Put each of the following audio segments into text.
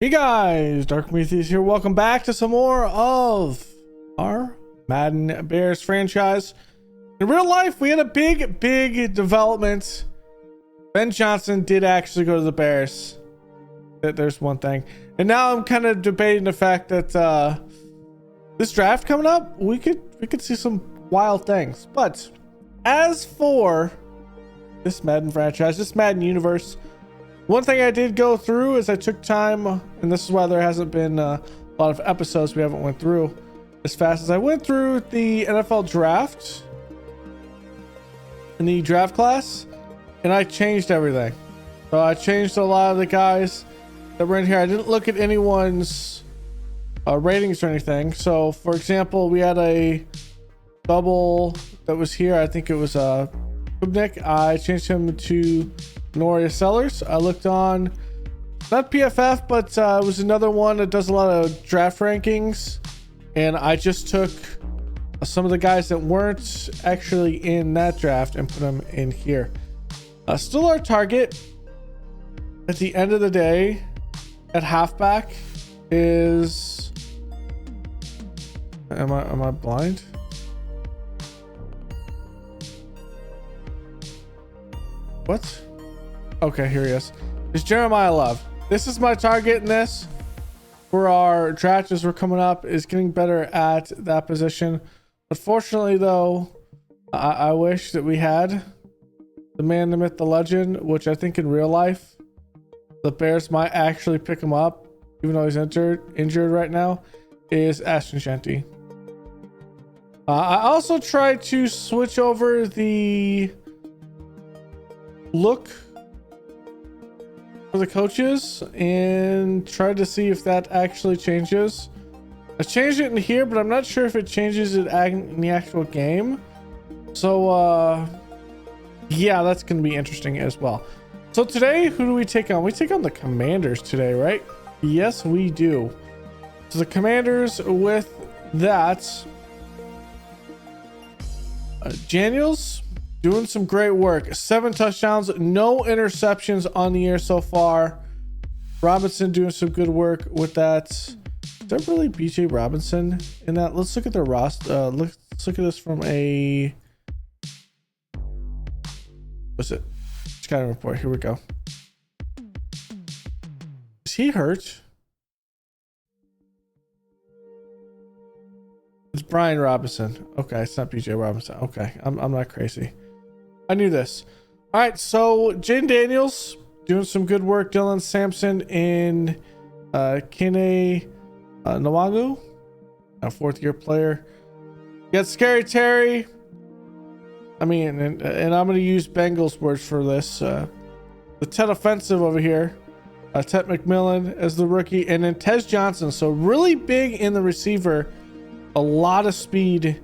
Hey guys, Dark Prometheus here. Welcome back to some more of our Madden Bears franchise. In real life, we had a big development. Ben Johnson did actually go to the Bears. There's one thing. And now I'm kind of debating the fact that this draft coming up, we could see some wild things. But as for this Madden franchise, this Madden universe, one thing I did go through is I took time, and this is why there hasn't been a lot of episodes we haven't went through as fast as I went through the NFL draft in the draft class, and I changed everything. So I changed a lot of the guys that were in here. I didn't look at anyone's ratings or anything. So for example, we had a double that was here. I think it was Kubnik. I changed him to Noria Sellers. I looked on not PFF, but it was another one that does a lot of draft rankings, and I just took some of the guys that weren't actually in that draft and put them in here. Still our target at the end of the day at halfback is am I blind? What? Okay, here he is. It's Jeremiah Love. This is my target in this for our draft as we're coming up, is getting better at that position. Unfortunately, though, I wish that we had the man, the myth, the legend, which I think in real life, the Bears might actually pick him up, even though he's injured right now, is Ashton Shanty. I also tried to switch over the look for the coaches and tried to see if that actually changes. I changed it in here, but I'm not sure if it changes it in the actual game. So yeah, that's gonna be interesting as well. So today, who do we take on? We take on the Commanders today, right? Yes, we do. So the Commanders, with that, Daniels doing some great work. 7 touchdowns, no interceptions on the year so far. Robinson doing some good work with that. Is there really BJ Robinson in that? Let's look at their roster. Let's look at this from a, what's it? Scouting report. Here we go. Is he hurt? It's Brian Robinson. Okay, it's not BJ Robinson. Okay, I'm not crazy. I knew this. All right, so Jaden Daniels doing some good work. Dylan Sampson and Kene Nwangu, a 4th-year player. You got Scary Terry. I mean, and I'm going to use Bengals words for this. The Ted Offensive over here. Ted McMillan as the rookie. And then Tez Johnson. So really big in the receiver. A lot of speed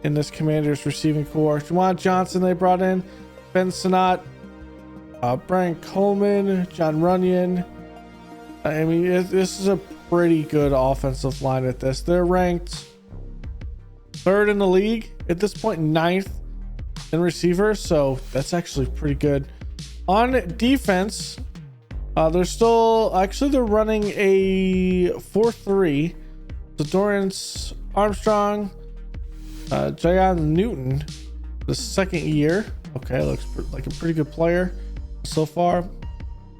in this Commanders receiving core. Juwan Johnson they brought in. Ben Sinnott. Brian Coleman. John Runyon. I mean, this is a pretty good offensive line at this. They're ranked 3rd in the league. At this point, 9th in receiver. So that's actually pretty good. On defense, they're running a 4-3. So Dorrance Armstrong, Jayon Newton, the 2nd year. Okay, looks like a pretty good player so far.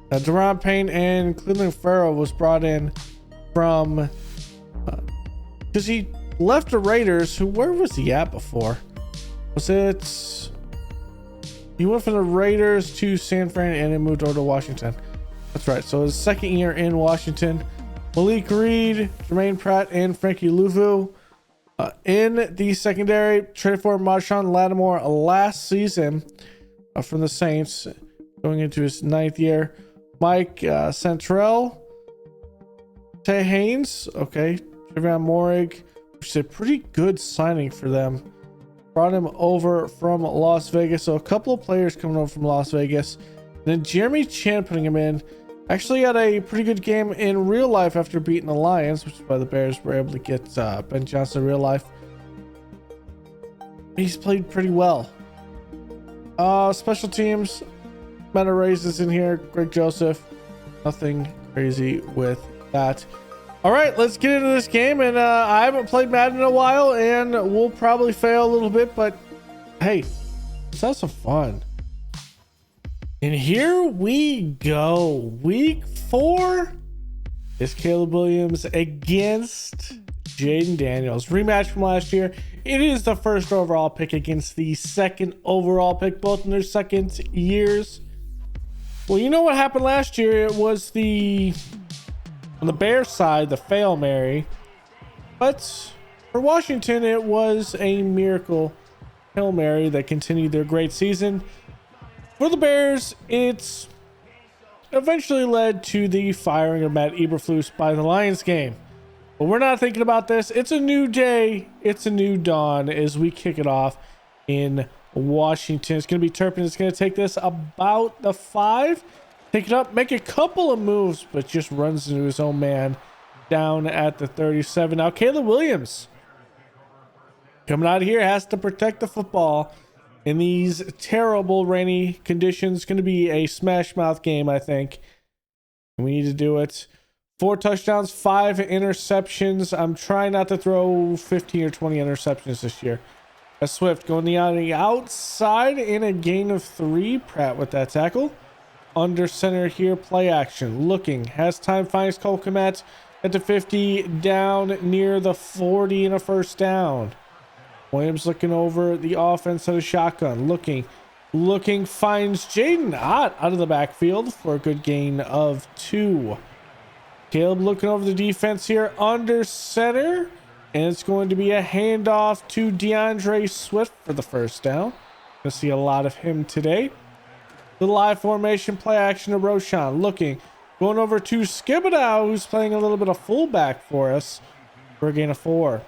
Deron Payne and Cleveland Farrell was brought in from because he left the Raiders. Where was he at before? Was it? He went from the Raiders to San Fran and then moved over to Washington. That's right. So his 2nd year in Washington. Malik Reed, Jermaine Pratt, and Frankie Louvu. In the secondary, traded for Marshawn Lattimore last season from the Saints, going into his 9th year. Mike Centrell, Tay Haynes, okay, Trayvon Morig, which is a pretty good signing for them. Brought him over from Las Vegas. So a couple of players coming over from Las Vegas. And then Jeremy Chan putting him in. Actually had a pretty good game in real life after beating the Lions, which is why the Bears were able to get Ben Johnson in real life. He's played pretty well. Special teams, Meta Rays is in here. Greg Joseph. Nothing crazy with that. All right, let's get into this game. And I haven't played Madden in a while, and we'll probably fail a little bit, but hey, let's have some fun. And here we go. Week 4 is Caleb Williams against Jaden Daniels. Rematch from last year. It is the first overall pick against the second overall pick, both in their second years. Well, you know what happened last year? It was on the Bears side, the Fail Mary. But for Washington, it was a miracle Hail Mary that continued their great season. For the Bears, it's eventually led to the firing of Matt Eberflus by the Lions game. But we're not thinking about this. It's a new day. It's a new dawn as we kick it off in Washington. It's going to be Turpin. It's going to take this about the 5. Pick it up, make a couple of moves, but just runs into his own man down at the 37. Now, Caleb Williams coming out of here has to protect the football in these terrible rainy conditions. Going to be a smash mouth game, I think. We need to do it. 4 touchdowns, 5 interceptions. I'm trying not to throw 15 or 20 interceptions this year. As Swift going on the outside in a gain of 3. Pratt with that tackle. Under center here, play action. Looking, has time, finds Cole Kmet at the 50, down near the 40 and a first down. Williams looking over the offense at a shotgun. Looking, finds Jaden out of the backfield for a good gain of 2. Caleb looking over the defense here, under center, and it's going to be a handoff to DeAndre Swift for the first down. Gonna see a lot of him today. The live formation, play action to Roshan. Looking, going over to Skibidow, who's playing a little bit of fullback for us for a gain of 4.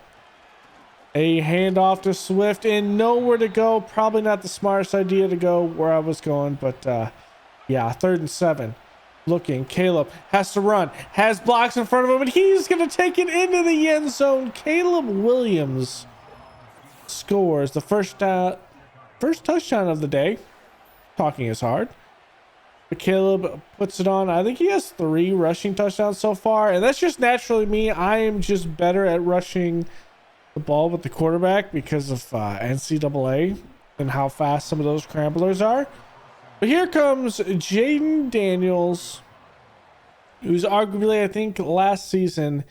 A handoff to Swift and nowhere to go. Probably not the smartest idea to go where I was going, but yeah, 3rd and 7. Looking, Caleb has to run, has blocks in front of him, and he's going to take it into the end zone. Caleb Williams scores the first touchdown of the day. Talking is hard, but Caleb puts it on. I think he has 3 rushing touchdowns so far, and that's just naturally me. I am just better at rushing the ball with the quarterback because of NCAA and how fast some of those scramblers are. But here comes Jaden Daniels, who's arguably, I think, last season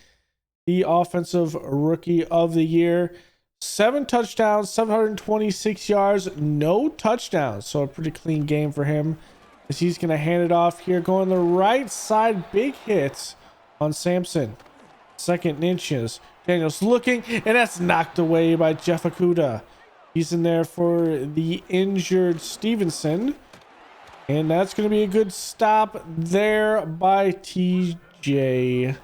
the offensive rookie of the year. 7 touchdowns, 726 yards, no touchdowns. So a pretty clean game for him as he's going to hand it off here. Going the right side, big hits on Sampson. 2nd inches. Daniels looking, and that's knocked away by Jeff Okuda. He's in there for the injured Stevenson. And that's going to be a good stop there by TJ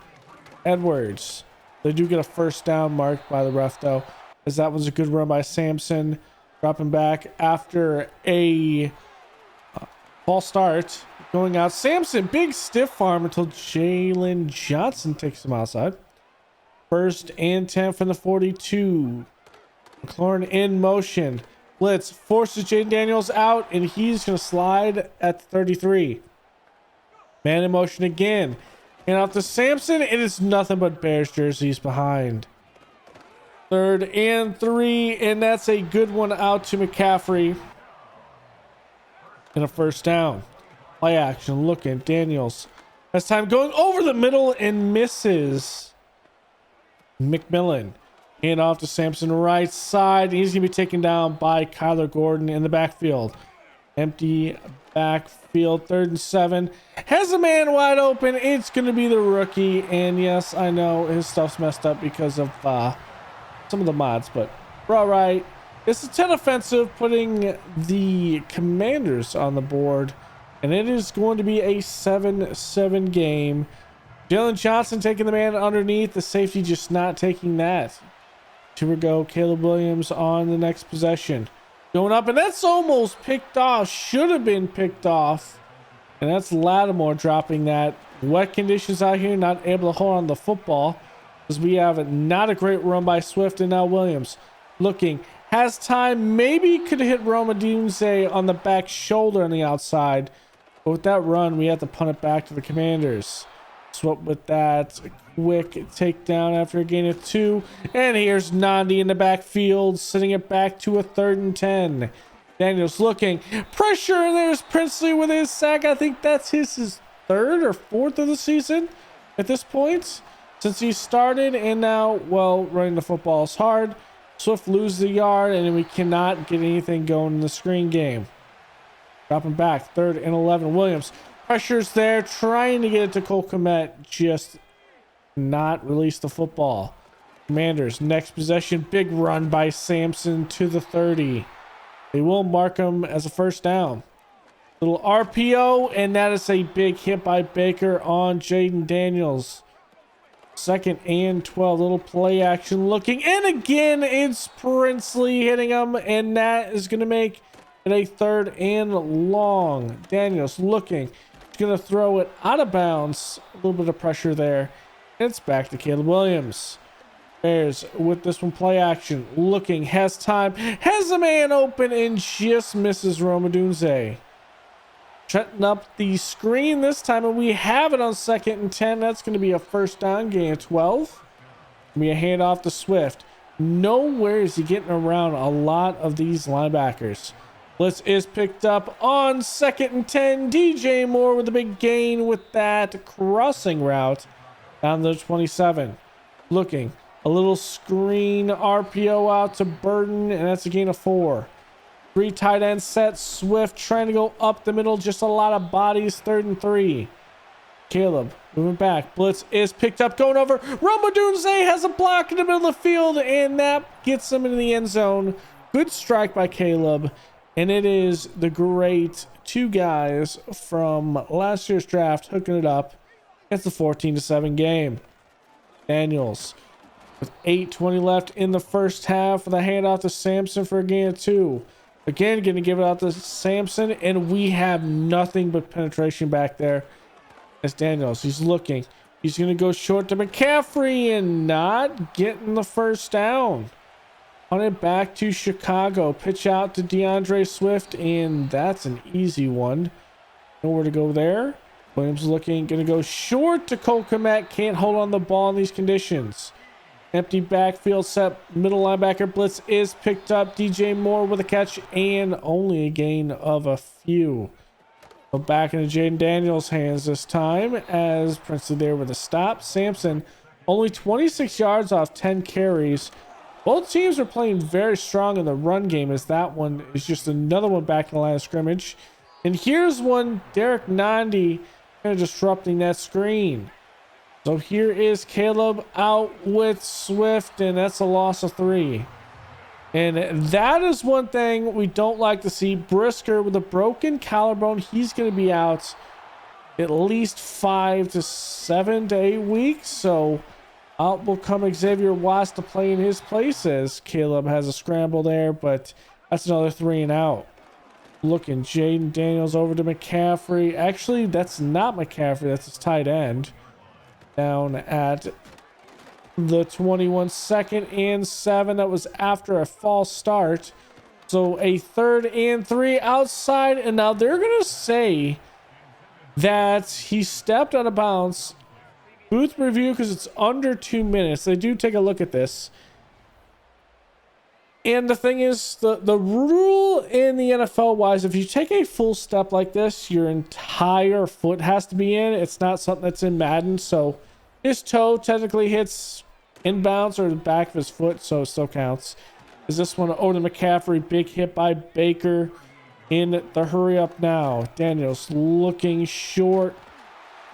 Edwards. They do get a first down marked by the ref, though, as that was a good run by Sampson, dropping back after a false start. Going out, Sampson, big stiff arm until Jalen Johnson takes him outside. 1st and 10 from the 42. McLaurin in motion. Blitz forces Jaden Daniels out, and he's going to slide at the 33. Man in motion again. And out to Sampson, it is nothing but Bears jerseys behind. 3rd and 3, and that's a good one out to McCaffrey. And a first down. Play action, looking, Daniels has time going over the middle and misses. McMillan. Hand off to Sampson, right side. He's going to be taken down by Kyler Gordon in the backfield. Empty backfield, 3rd and 7. Has a man wide open. It's going to be the rookie. And yes, I know his stuff's messed up because of some of the mods, but we're all right. It's a 10 offensive, putting the Commanders on the board. And it is going to be a 7-7 game. Jalen Johnson taking the man underneath. The safety just not taking that. 2 to go. Caleb Williams on the next possession. Going up, and that's almost picked off. Should have been picked off. And that's Lattimore dropping that. Wet conditions out here, not able to hold on the football. As we have not a great run by Swift, and now Williams looking. Has time. Maybe could have hit Roma Dunze on the back shoulder on the outside. But with that run, we have to punt it back to the Commanders. Swap with that quick takedown after a gain of 2. And here's Nandi in the backfield, sending it back to a 3rd and 10. Daniels looking. Pressure, and there's Princely with his sack. I think that's his 3rd or 4th of the season at this point, since he started. And now, well, running the football is hard. Swift loses the yard, and then we cannot get anything going in the screen game. Dropping back, 3rd and 11. Williams. Pressure's there, trying to get it to Cole Kmet, just not release the football. Commanders, next possession, big run by Sampson to the 30. They will mark him as a 1st down. Little RPO, and that is a big hit by Baker on Jaden Daniels. 2nd and 12, little play action looking, and again, it's Princely hitting him, and that is going to make it a 3rd and long. Daniels looking. Gonna throw it out of bounds. A little bit of pressure there. It's back to Caleb Williams. Bears with this one, play action, looking, has time, has a man open, and just misses Romadunze. Setting up the screen this time, and we have it on 2nd and 10. That's going to be a 1st down, gain of 12. We a handoff to Swift. Nowhere is he getting around a lot of these linebackers. Blitz is picked up on 2nd and 10. DJ Moore with a big gain with that crossing route down to the 27. Looking, a little screen RPO out to Burton, and that's a gain of 4. 3 tight end set. Swift trying to go up the middle. Just a lot of bodies. 3rd and 3. Caleb moving back. Blitz is picked up. Going over. Romadunze has a block in the middle of the field, and that gets him into the end zone. Good strike by Caleb. And it is the great 2 guys from last year's draft hooking it up. It's the 14-7 game. Daniels with 8:20 left in the 1st half with a handoff to Sampson for a gain of 2. Again, going to give it out to Sampson, and we have nothing but penetration back there. As Daniels, he's looking. He's going to go short to McCaffrey and not getting the 1st down. On it back to Chicago. Pitch out to DeAndre Swift, and that's an easy one. Nowhere to go there. Williams looking, going to go short to Cole Kmet. Can't hold on the ball in these conditions. Empty backfield set. Middle linebacker blitz is picked up. DJ Moore with a catch, and only a gain of a few. So back into Jaden Daniels' hands this time, as Princely there with a stop. Sampson only 26 yards off 10 carries. Both teams are playing very strong in the run game, as that one is just another one back in the line of scrimmage. And here's one, Derek Nandi kind of disrupting that screen. So here is Caleb out with Swift, and that's a loss of 3. And that is one thing we don't like to see. Brisker with a broken collarbone. He's going to be out at least 5 to 7 to 8 weeks. So out will come Xavier Watts to play in his place, as Caleb has a scramble there, but that's another 3 and out. Looking, Jaden Daniels over to McCaffrey. Actually, that's not McCaffrey. That's his tight end. Down at the 21, 2nd and 7. That was after a false start. So a 3rd and 3 outside. And now they're going to say that he stepped out of bounds. Booth review, because it's under 2 minutes. They do take a look at this. And the thing is, the rule in the NFL wise, if you take a full step like this, your entire foot has to be in. It's not something that's in Madden. So his toe technically hits inbounds or the back of his foot, so it still counts. Is this one over to McCaffrey? Big hit by Baker in the hurry up now. Daniels looking short.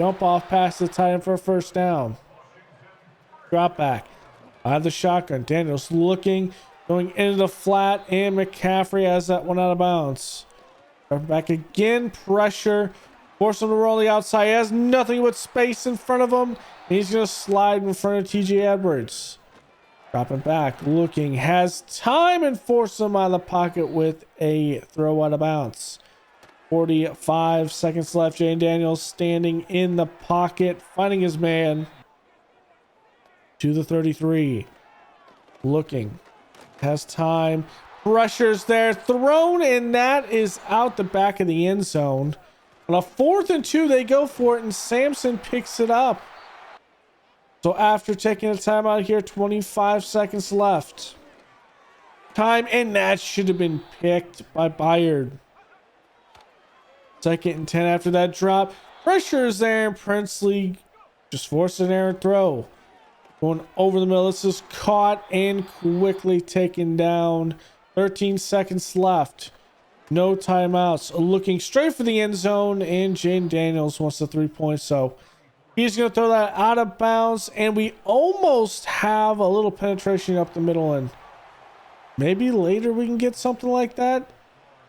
Dump off past the tight end for a 1st down. Drop back. Out of the shotgun. Daniels looking. Going into the flat, and McCaffrey has that one out of bounds. Back again, pressure. Force him to roll the outside. He has nothing but space in front of him. And he's going to slide in front of TJ Edwards. Dropping back, looking. Has time, and force him out of the pocket with a throw out of bounds. 45 seconds left. Jane Daniels standing in the pocket, finding his man. To the 33. Looking. Has time, pressures there, thrown, and that is out the back of the end zone. On a 4th and 2, they go for it, and Samson picks it up. So after taking a timeout here, 25 seconds left. Time, and that should have been picked by Bayard. 2nd and 10 after that drop. Pressure is there, and Princely just forced an errant throw. Going over the middle. This is caught and quickly taken down. 13 seconds left. No timeouts. Looking straight for the end zone, and Jaden Daniels wants the 3 points, so he's going to throw that out of bounds, and we almost have a little penetration up the middle, and maybe later we can get something like that.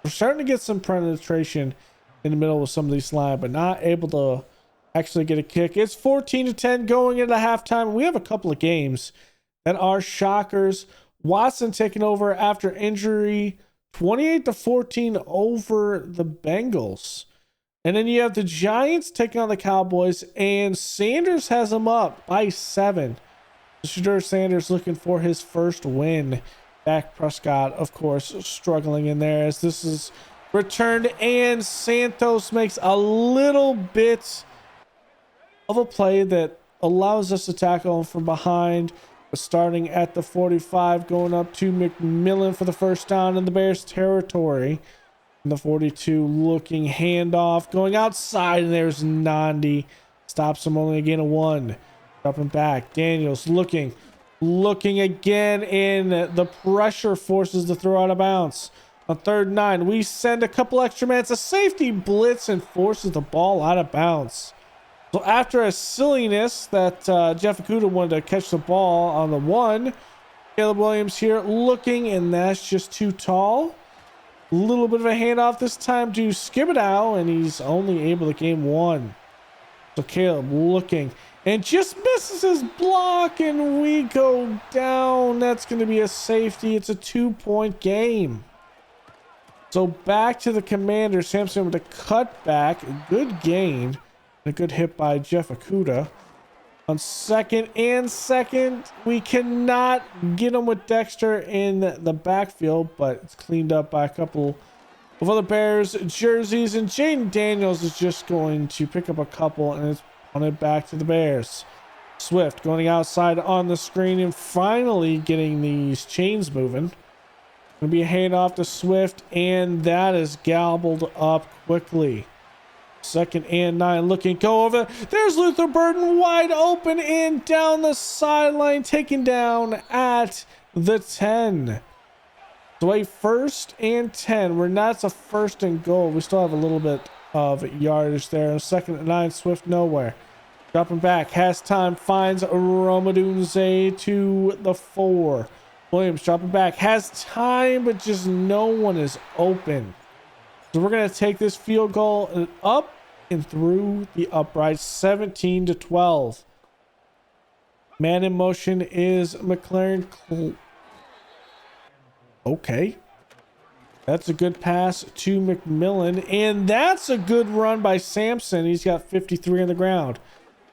We're starting to get some penetration in the middle with some of these lines, but not able to actually get a kick. It's 14-10 going into halftime. We have a couple of games that are shockers. Watson taking over after injury, 28-14 over the Bengals. And then you have the Giants taking on the Cowboys, and Sanders has them up by 7. Shadur Sanders looking for his first win. Dak Prescott, of course, struggling in there as this is returned, and Sinthros makes a little bit of a play that allows us to tackle him from behind. Starting at the 45, going up to McMillan for the first down in the Bears territory. In the 42, looking handoff, going outside, and there's Nandi. Stops him only again a 1. Dropping back. Daniels looking again, and the pressure forces the throw out of bounds. On 3rd and 9, we send a couple extra men. It's a safety blitz and forces the ball out of bounds. So after a silliness that Jeff Okudah wanted to catch the ball on the 1, Caleb Williams here looking, and that's just too tall. A little bit of a handoff this time to Skibidow, and he's only able to gain 1. So Caleb looking, and just misses his block, and we go down. That's going to be a safety. It's a 2-point game. So back to the Commanders. Samson with a cutback. Good gain. A good hit by Jeff Okudah. On 2nd and 2nd, we cannot get him with Dexter in the backfield, but it's cleaned up by a couple of other Bears jerseys, and Jaden Daniels is just going to pick up a couple, and it's on it back to the Bears. Swift going outside on the screen and finally getting these chains moving. Gonna be a handoff to Swift, and that is gobbled up quickly. 2nd and 9, looking, go over. There's Luther Burden wide open and down the sideline, taken down at the 10. So a 1st and 10. We're not a 1st and goal. We still have a little bit of yardage there. 2nd and 9, Swift nowhere. Dropping back, has time, finds Romadunze to the 4. Williams dropping back, has time, but just no one is open. So we're going to take this field goal up and through the upright. 17-12. Man in motion is McLaren. Okay. That's a good pass to McMillan. And that's a good run by Samson. He's got 53 on the ground.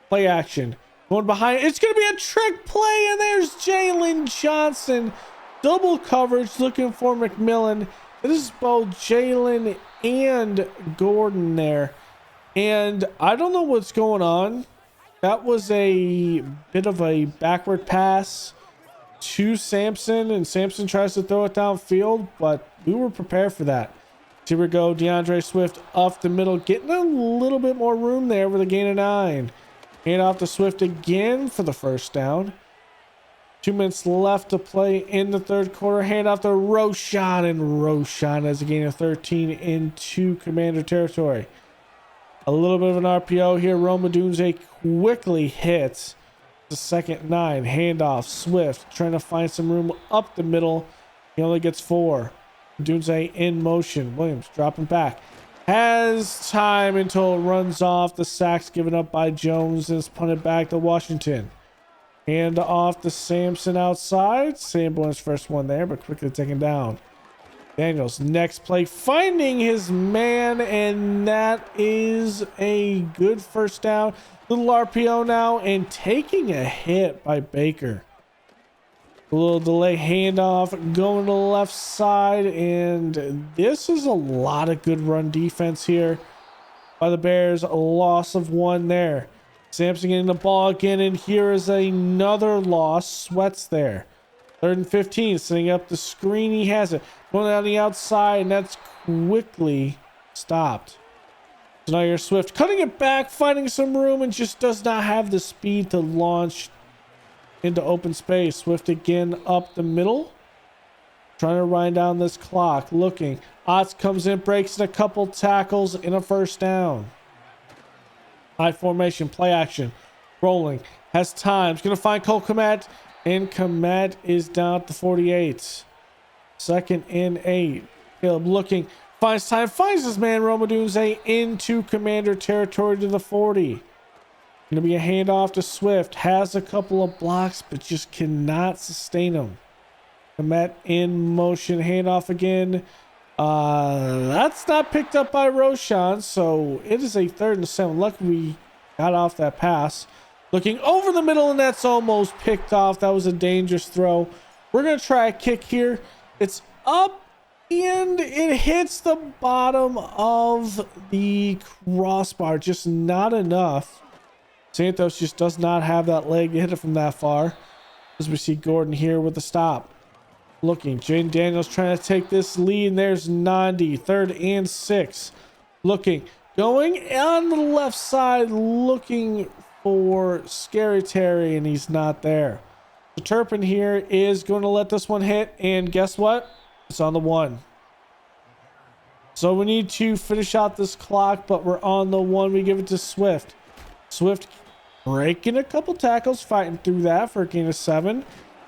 Play action. Going behind. It's going to be a trick play. And there's Jalen Johnson. Double coverage looking for McMillan. This is both Jalen and Gordon there. And I don't know what's going on. That was a bit of a backward pass to Samson, and Samson tries to throw it downfield, but we were prepared for that. Here we go. DeAndre Swift off the middle, getting a little bit more room there with a gain of 9. Hand off to Swift again for the first down. 2 minutes left to play in the 3rd quarter. Hand off to Roshan, and Roshan has a gain of 13 into Commander territory. A little bit of an RPO here. Roma Dunze quickly hits the 2nd 9. Handoff. Swift trying to find some room up the middle. He only gets 4. Dunze in motion. Williams dropping back. Has time until it runs off. The sack's given up by Jones and it's punted back to Washington. Hand off to Samson outside. Sanborn's first one there, but quickly taken down. Daniels, next play, finding his man, and that is a good first down. Little RPO now, and taking a hit by Baker. A little delay handoff, going to the left side, and this is a lot of good run defense here. by the Bears. A loss of 1 there. Sampson getting the ball again, and here is another loss. Sweat's there. 3rd and 15, setting up the screen. He has it. Going down the outside, and that's quickly stopped. So now you're Swift cutting it back, finding some room, and just does not have the speed to launch into open space. Swift again up the middle. Trying to wind down this clock. Looking. Otts comes in, breaks in a couple tackles in a 1st down. High formation, play action. Rolling. Has time. He's going to find Cole Kmet. And Kmet is down at the 48. 2nd and 8. Caleb looking. Finds time. Finds his man Romadunze into Commander territory to the 40. Going to be a handoff to Swift. Has a couple of blocks, but just cannot sustain them. Kmet in motion. Handoff again. That's not picked up by Roshan, so it is a 3rd and 7. Lucky we got off that pass. Looking over the middle, and that's almost picked off. That was a dangerous throw. We're going to try a kick here. It's up, and it hits the bottom of the crossbar. Just not enough. Sinthros just does not have that leg to hit it from that far. As we see Gordon here with the stop. Looking. Jaden Daniels trying to take this lead, and there's Nandi. 3rd and 6. Looking. Going on the left side, looking for Scary Terry, and he's not there. The Turpin here is going to let this one hit, and guess what? It's on the 1. So we need to finish out this clock, but we're on the 1. We give it to Swift. Swift breaking a couple tackles, fighting through that for a gain of 7.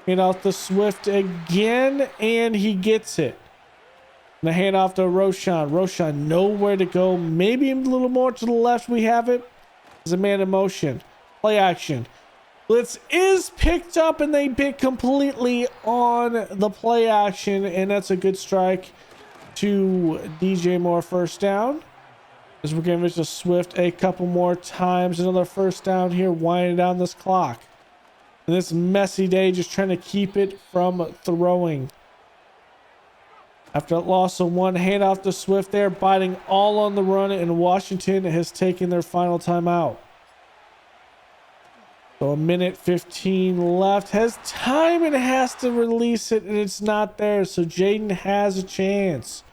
Hand off to Swift again, and he gets it. And the hand off to Roshan. Roshan nowhere to go. Maybe a little more to the left. We have it. There's a man in motion. Play action. Blitz is picked up, and they bit completely on the play action, and that's a good strike to DJ Moore. 1st down. As we're going to Swift a couple more times. Another 1st down here, winding down this clock. And this messy day, just trying to keep it from throwing. After a loss of 1, handoff to Swift there, biting all on the run, and Washington has taken their final timeout. So 1:15 left. Has time and has to release it, and it's not there. So Jaden has a chance.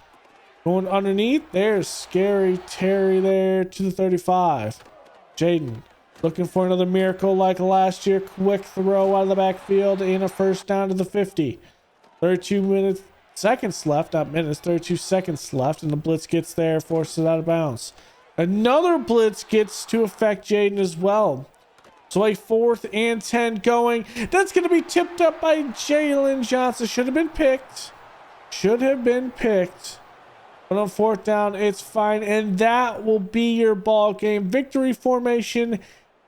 Going underneath, there's Scary Terry there to the 35. Jaden looking for another miracle like last year. Quick throw out of the backfield and a 1st down to the 50. 32 seconds left, not minutes, 32 seconds left, and the blitz gets there, forces it out of bounds. Another blitz gets to affect Jaden as well. So a 4th and 10 going. That's going to be tipped up by Jalen Johnson. Should have been picked. Should have been picked. But on 4th down, it's fine. And that will be your ball game. Victory formation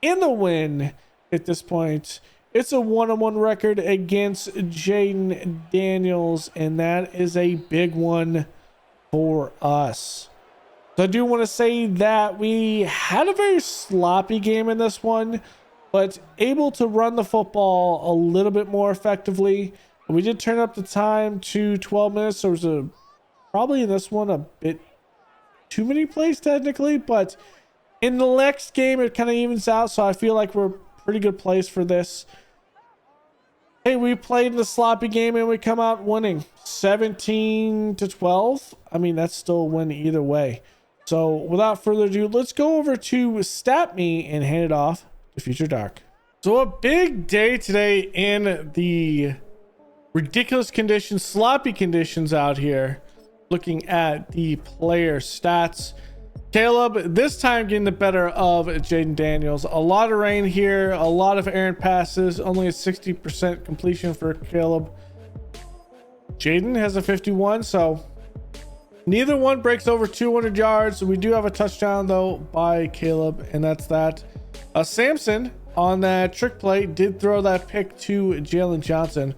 in the win at this point. It's a 1-on-1 record against Jaden Daniels, and that is a big one for us. So I do want to say that we had a very sloppy game in this one, but able to run the football a little bit more effectively. We did turn up the time to 12 minutes. There was probably in this one a bit too many plays technically, but in the next game it kind of evens out, so I feel like we're pretty good place for this. Hey, we played the sloppy game and we come out winning 17-12. I mean, that's still a win either way. So without further ado, let's go over to Stat Me and hand it off to Future Dark. So a big day today in the ridiculous conditions, sloppy conditions out here. Looking at the player stats. Caleb, this time getting the better of Jaden Daniels. A lot of rain here, a lot of errant passes, only a 60% completion for Caleb. Jaden has a 51, so neither one breaks over 200 yards. We do have a touchdown though by Caleb, and that's that. Samson on that trick play did throw that pick to Jalen Johnson.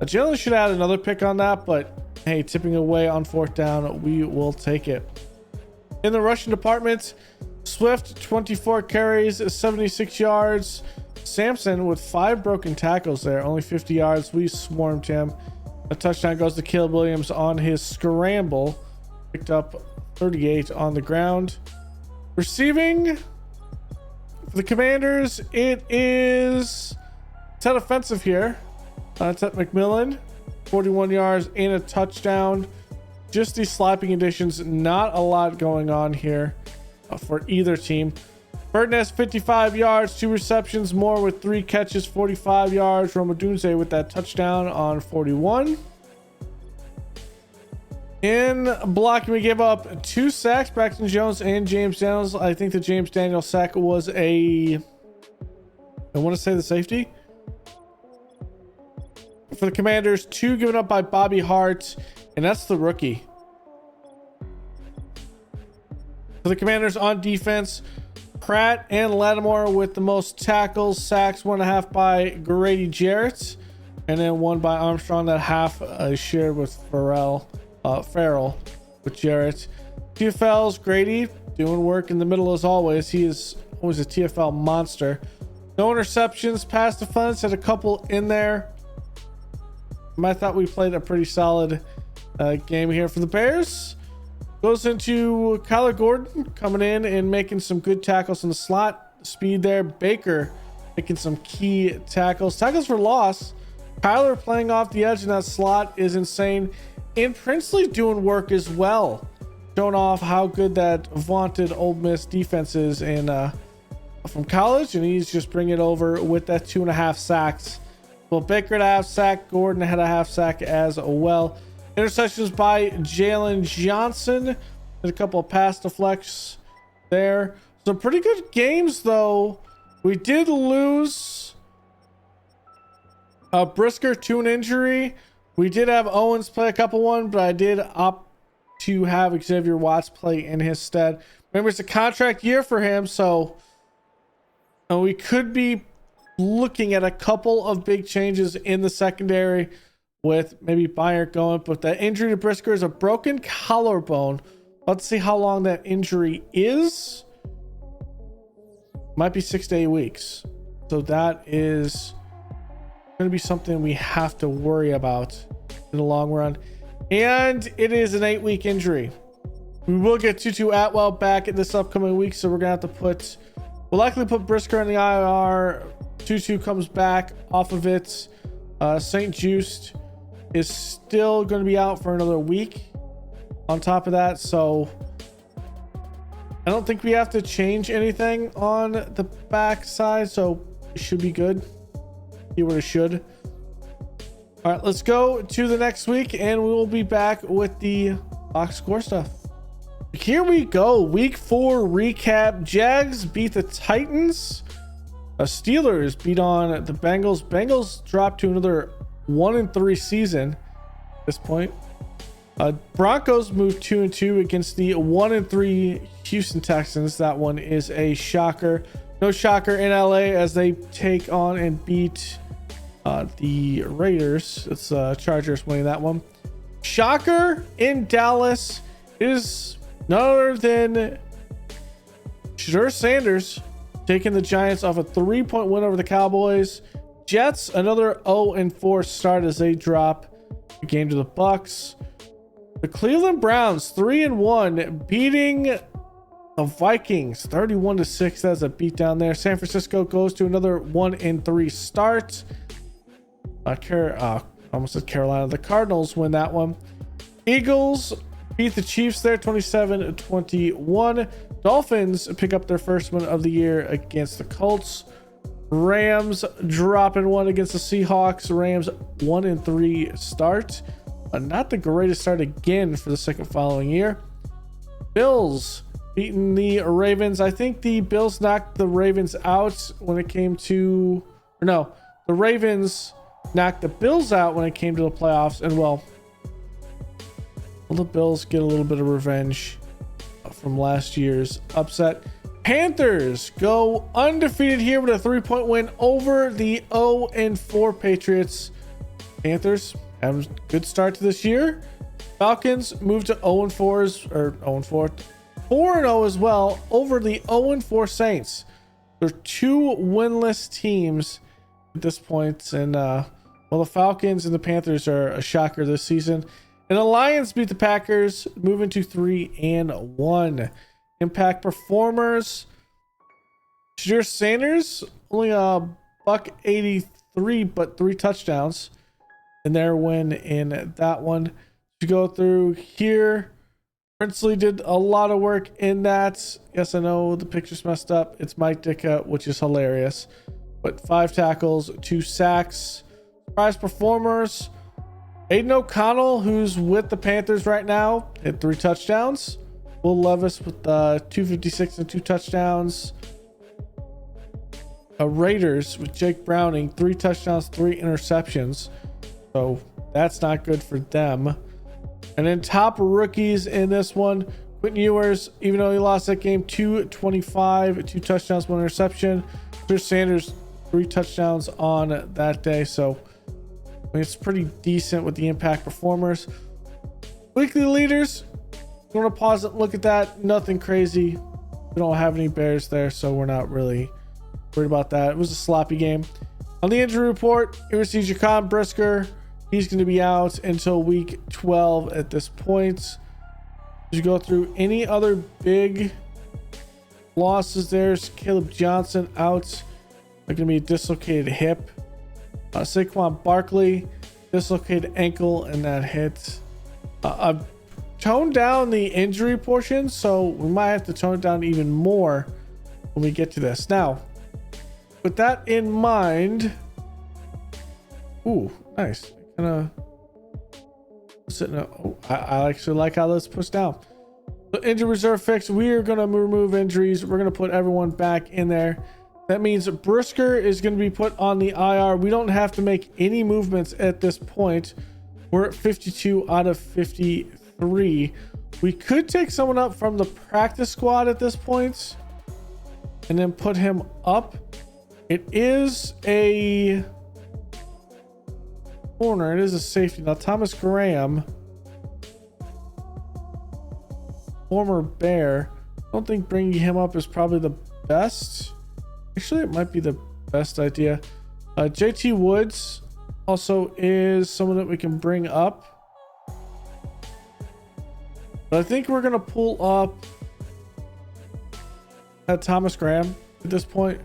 Jalen should add another pick on that, but hey, tipping away on 4th down, we will take it. In the rushing department, Swift 24 carries, 76 yards. Samson with 5 broken tackles there, only 50 yards. We swarmed him. A touchdown goes to Caleb Williams on his scramble. Picked up 38 on the ground. Receiving for the Commanders, it is Ted offensive here. Ted McMillan, 41 yards and a touchdown. Just these slapping additions, not a lot going on here for either team. Burton has 55 yards, 2 receptions, more with 3 catches, 45 yards. Romadunze with that touchdown on 41. In blocking, we gave up 2 sacks, Braxton Jones and James Daniels. I think the James Daniels sack was I want to say the safety. For the Commanders, 2 given up by Bobby Hart, and that's the rookie. For the Commanders on defense, Pratt and Lattimore with the most tackles, sacks, 1.5 by Grady Jarrett, and then 1 by Armstrong. That half shared with Farrell with Jarrett. TFL's Grady doing work in the middle as always. He is always a TFL monster. No interceptions, pass defense, had a couple in there. I thought we played a pretty solid game here for the Bears. Goes into Kyler Gordon coming in and making some good tackles in the slot. Speed there. Baker making some key tackles. Tackles for loss. Kyler playing off the edge in that slot is insane. And Princely doing work as well. Showing off how good that vaunted Ole Miss defense is from college. And he's just bringing it over with that 2.5 sacks. Well, Baker had a half sack. Gordon had a half sack as well. Interceptions by Jalen Johnson. And a couple of pass deflects there. Some pretty good games, though. We did lose Brisker to an injury. We did have Owens play a couple one, but I did opt to have Xavier Watts play in his stead. Remember, it's a contract year for him, so we could be looking at a couple of big changes in the secondary with maybe Byard going, but the injury to Brisker is a broken collarbone. Let's see how long that injury is. Might be 6 to 8 weeks. So that is going to be something we have to worry about in the long run. And it is an 8-week injury. We will get Tutu Atwell back in this upcoming week, so we're going to have to we'll likely put Brisker in the IR. Tutu comes back off of it. St. Just is still going to be out for another week on top of that, so I don't think we have to change anything on the back side, so it should be good. See what it should. All right, let's go to the next week and we will be back with the box score stuff. Here we go. Week 4 recap. Jags beat the Titans. Steelers beat on the Bengals. Bengals dropped to another 1-3 season at this point. Broncos moved 2-2 against the 1-3 Houston Texans. That one is a shocker. No shocker in LA as they take on and beat the Raiders. It's Chargers winning that one. Shocker in Dallas is none other than Shadur Sanders taking the Giants off a 3-point win over the Cowboys. Jets, another 0-4 start as they drop the game to the Bucks. The Cleveland Browns, 3-1, beating the Vikings 31-6. That's a beatdown there. San Francisco goes to another 1-3 start. Almost said Carolina. The Cardinals win that one. Eagles beat the Chiefs there 27-21. Dolphins pick up their first win of the year against the Colts. Rams dropping one against the Seahawks. Rams 1-3 start. Not the greatest start again for the second following year. Bills beating the Ravens. I think the Bills knocked the Ravens out when it came to, or no, the Ravens knocked the Bills out when it came to the playoffs. And well, will the Bills get a little bit of revenge from last year's upset? Panthers go undefeated here with a 3-point win over the 0-4 Patriots. Panthers have a good start to this year. Falcons moved to 4-0 as well over the 0-4 Saints. They're 2 winless teams at this point, and the Falcons and the Panthers are a shocker this season. And the Lions beat the Packers, moving to 3-1. Impact performers. Shadir Sanders, only a buck 83, but 3 touchdowns in their win in that one. To go through here, Princely did a lot of work in that. Yes, I know the picture's messed up. It's Mike Ditka, which is hilarious. But 5 tackles, 2 sacks. Surprise performers. Aiden O'Connell, who's with the Panthers right now, hit 3 touchdowns. Will Levis with 256 and 2 touchdowns. Raiders with Jake Browning, 3 touchdowns, 3 interceptions. So that's not good for them. And then top rookies in this one, Quentin Ewers, even though he lost that game, 225, 2 touchdowns, 1 interception. Chris Sanders, 3 touchdowns on that day. So I mean, it's pretty decent with the impact performers. Weekly leaders, you want to pause it, look at that. Nothing crazy. We don't have any Bears there, so we're not really worried about that. It was a sloppy game. On the injury report, you see Jaquan Brisker. He's going to be out until week 12 at this point. Did you go through any other big losses? There's Caleb Johnson out. They're going to be a dislocated hip. Saquon Barkley, dislocated ankle, and that hit. I've toned down the injury portion, so we might have to tone it down even more when we get to this. Now, with that in mind, ooh, nice. I actually like how this puts down. So injury reserve fix. We are going to remove injuries. We're going to put everyone back in there. That means Brisker is going to be put on the IR. We don't have to make any movements at this point. We're at 52 out of 53. We could take someone up from the practice squad at this point and then put him up. It is a corner. It is a safety. Now, Thomas Graham, former Bear. I don't think bringing him up is probably the best. Actually, it might be the best idea. JT Woods also is someone that we can bring up. But I think we're going to pull up Thomas Graham at this point.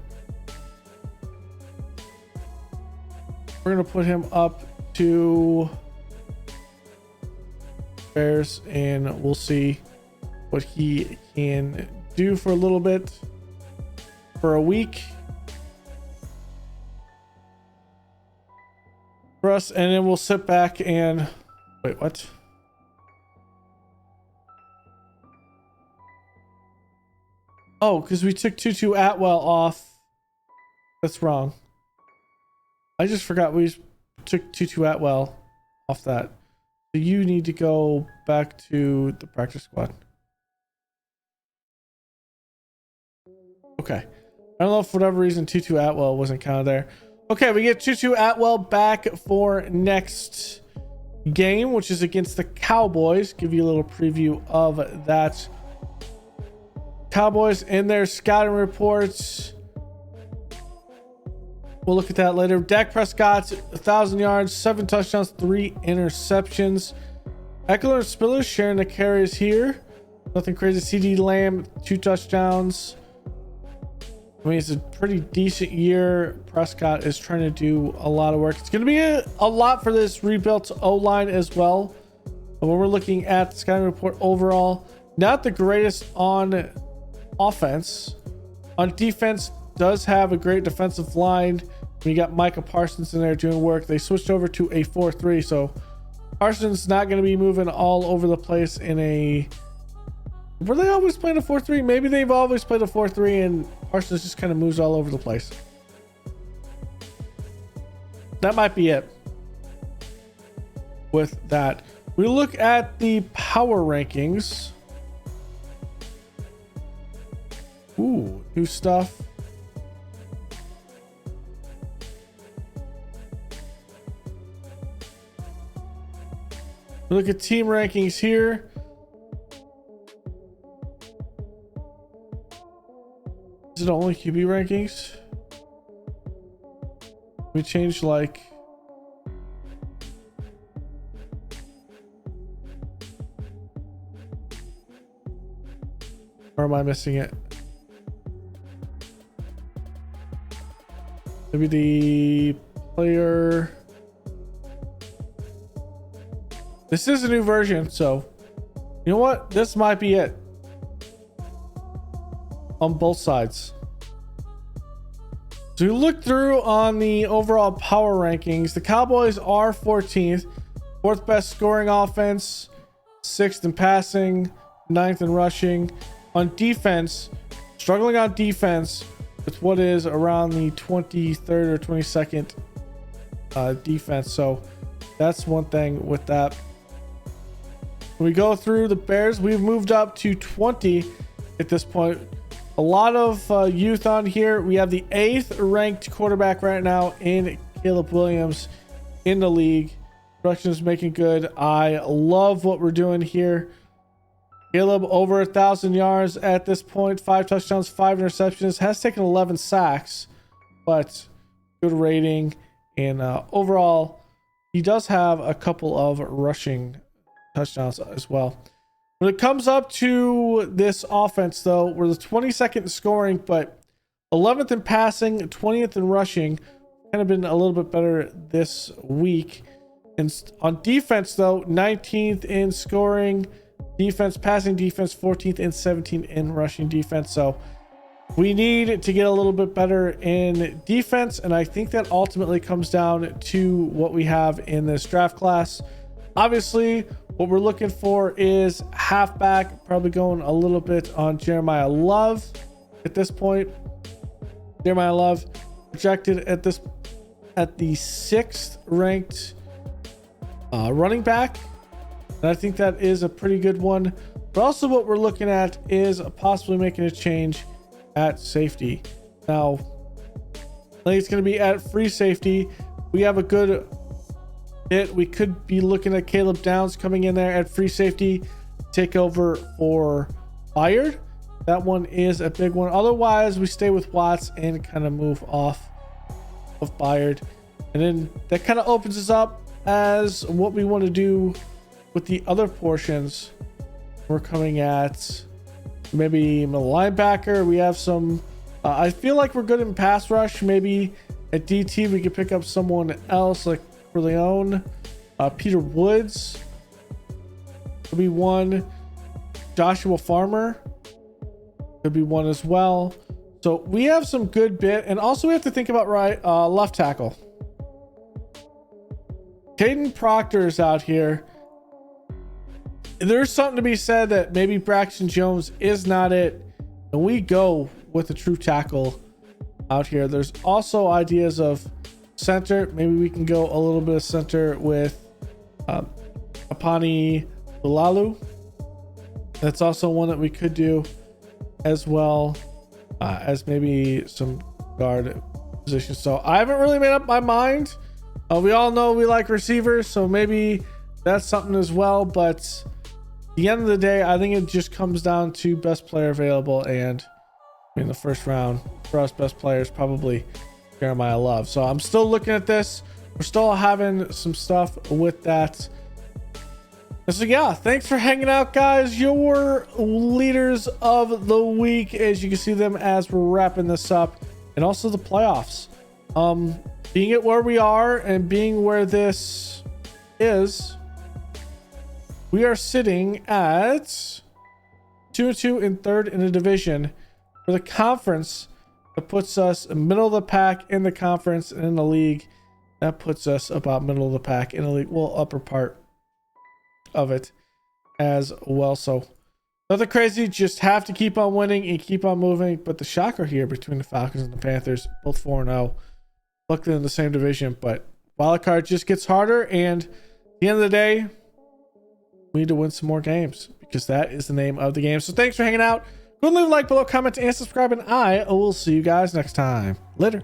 We're going to put him up to Bears, and we'll see what he can do for a little bit. For a week for us, and then we'll sit back and wait, what? Oh, because we took Tutu Atwell off. That's wrong. I just forgot we took Tutu Atwell off that. So you need to go back to the practice squad. Okay. I don't know if for whatever reason Tutu Atwell wasn't counted there. Okay, we get Tutu Atwell back for next game, which is against the Cowboys. Give you a little preview of that. Cowboys in their scouting reports. We'll look at that later. Dak Prescott, 1,000 yards, 7 touchdowns, 3 interceptions. Eckler and Spiller sharing the carries here. Nothing crazy. CD Lamb, 2 touchdowns. I mean, it's a pretty decent year. Prescott is trying to do a lot of work. It's going to be a lot for this rebuilt O-line as well. But when we're looking at the scouting report overall, not the greatest on offense. On defense, does have a great defensive line. We got Micah Parsons in there doing work. They switched over to a 4-3, so Parsons not going to be moving all over the place in a... Were they always playing a 4-3? Maybe they've always played a 4-3 and Parsons just kind of moves all over the place. That might be it with that. We look at the power rankings. Ooh, new stuff. We look at team rankings here. Is it only QB rankings? We changed like... Or am I missing it? Maybe the player. This is a new version, so you know what? This might be it on both sides. So we look through on the overall power rankings. The Cowboys are 14th, fourth best scoring offense, sixth in passing, ninth in rushing. On defense, struggling on defense with what is around the 23rd or 22nd defense. So that's one thing with that. When we go through the Bears, we've moved up to 20 at this point. A lot of youth on here. We have the 8th ranked quarterback right now in Caleb Williams in the league. Production is making good. I love what we're doing here. Caleb over 1,000 yards at this point, 5 touchdowns, 5 interceptions, has taken 11 sacks, but good rating. And overall, he does have a couple of rushing touchdowns as well. When it comes up to this offense, though, we're the 22nd in scoring, but 11th in passing, 20th in rushing. Kind of been a little bit better this week. And on defense, though, 19th in scoring defense, passing defense, 14th and 17th in rushing defense. So we need to get a little bit better in defense, and I think that ultimately comes down to what we have in this draft class. Obviously, what we're looking for is halfback, probably going a little bit on Jeremiah Love at this point. Jeremiah Love projected at the 6th ranked running back. And I think that is a pretty good one. But also what we're looking at is possibly making a change at safety. Now, I think it's going to be at free safety. We have a good hit. We could be looking at Caleb Downs coming in there at free safety, take over for Byard. That one is a big one. Otherwise, we stay with Watts and kind of move off of Byard. And then that kind of opens us up as what we want to do with the other portions. We're coming at maybe a linebacker. We have some I feel like we're good in pass rush. Maybe at DT we could pick up someone else like Corleone. Peter Woods could be one. Joshua Farmer could be one as well. So we have some good bit. And also we have to think about left tackle. Caden Proctor is out here. There's something to be said that maybe Braxton Jones is not it, and we go with a true tackle out here. There's also ideas of center. Maybe we can go a little bit of center with Apani Bulalu. That's also one that we could do, as well as maybe some guard positions. So I haven't really made up my mind. We all know we like receivers, so maybe that's something as well. But at the end of the day, I think it just comes down to best player available. And I mean, the first round for us, best player is probably Jeremiah Love. So I'm still looking at this. We're still having some stuff with that. And so yeah, thanks for hanging out, guys. Your leaders of the week, as you can see them as we're wrapping this up, and also the playoffs. Being at where we are and being where this is, we are sitting at 2-2 and third in the division. For the conference, that puts us middle of the pack in the conference, and in the league, that puts us about middle of the pack in the league. Well, upper part of it as well. So nothing crazy, just have to keep on winning and keep on moving. But the shocker here between the Falcons and the Panthers, both 4-0, luckily in the same division, but wildcard just gets harder. And at the end of the day, we need to win some more games, because that is the name of the game. So thanks for hanging out. Go and leave a like below, comment, and subscribe, and I will see you guys next time. Later.